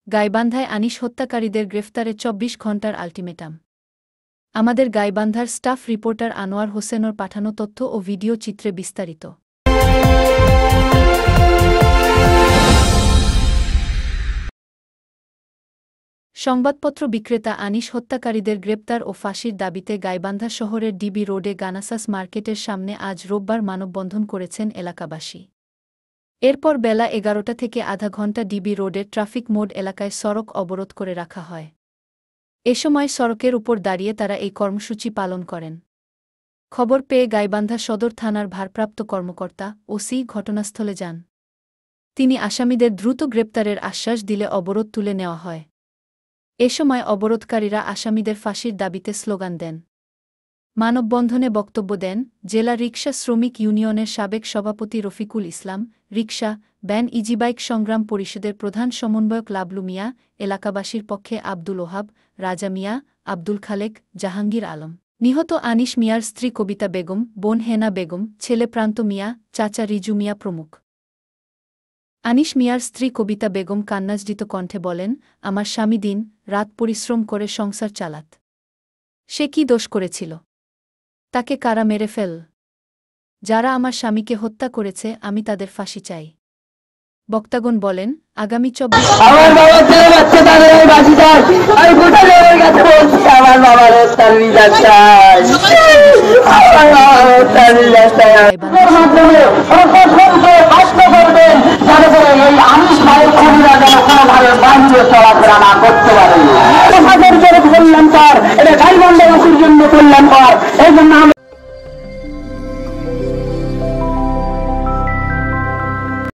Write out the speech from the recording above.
গাইবান্ধায় আনিস হত্যাকারীদের গ্রেফতারে ২৪ ঘণ্টার আল্টিমেটাম। আমাদের গাইবান্ধার স্টাফ রিপোর্টার আনোয়ার হোসেনের পাঠানো তথ্য ও ভিডিও চিত্রে বিস্তারিত। সংবাদপত্র বিক্রেতা আনিস হত্যাকারীদের গ্রেপ্তার ও ফাঁসির দাবিতে গাইবান্ধা শহরের ডিবি রোডে গানাসাস মার্কেটের সামনে আজ রোববার মানববন্ধন করেছেন এলাকাবাসী। এরপর বেলা ১১টা থেকে আধা ঘণ্টা ডিবি রোডের ট্রাফিক মোড এলাকায় সড়ক অবরোধ করে রাখা হয়। এ সময় সড়কের উপর দাঁড়িয়ে তারা এই কর্মসূচি পালন করেন। খবর পেয়ে গাইবান্ধা সদর থানার ভারপ্রাপ্ত কর্মকর্তা ওসি ঘটনাস্থলে যান। তিনি আসামিদের দ্রুত গ্রেপ্তারের আশ্বাস দিলে অবরোধ তুলে নেওয়া হয়। এ সময় অবরোধকারীরা আসামিদের ফাঁসির দাবিতে স্লোগান দেন। মানববন্ধনে বক্তব্য দেন জেলা রিকশা শ্রমিক ইউনিয়নের সাবেক সভাপতি রফিকুল ইসলাম, রিকশা, ব্যান ইজিবাইক সংগ্রাম পরিষদের প্রধান সমন্বয়ক লাবলু মিয়া, এলাকাবাসীর পক্ষে আব্দুল ওহাব, রাজা মিয়া, আব্দুল খালেক, জাহাঙ্গীর আলম, নিহত আনিস মিয়ার স্ত্রী কবিতা বেগম, বোন হেনা বেগম, ছেলে প্রান্ত মিয়া, চাচা রিজু মিয়া প্রমুখ। আনিস মিয়ার স্ত্রী কবিতা বেগম কান্নাজড়িত কণ্ঠে বলেন, আমার স্বামী দিন রাত পরিশ্রম করে সংসার চালাত। সে কি দোষ করেছিল? তাকে কারা মেরে ফেল? যারা আমার স্বামীকে হত্যা করেছে আমি তাদের ফাঁসি চাই। বক্তাগণ বলেন, আগামী ২৪ কল্যাণকর, এটা গাইবান্ধাবাসীর জন্য কল্যাণকর। এই জন্য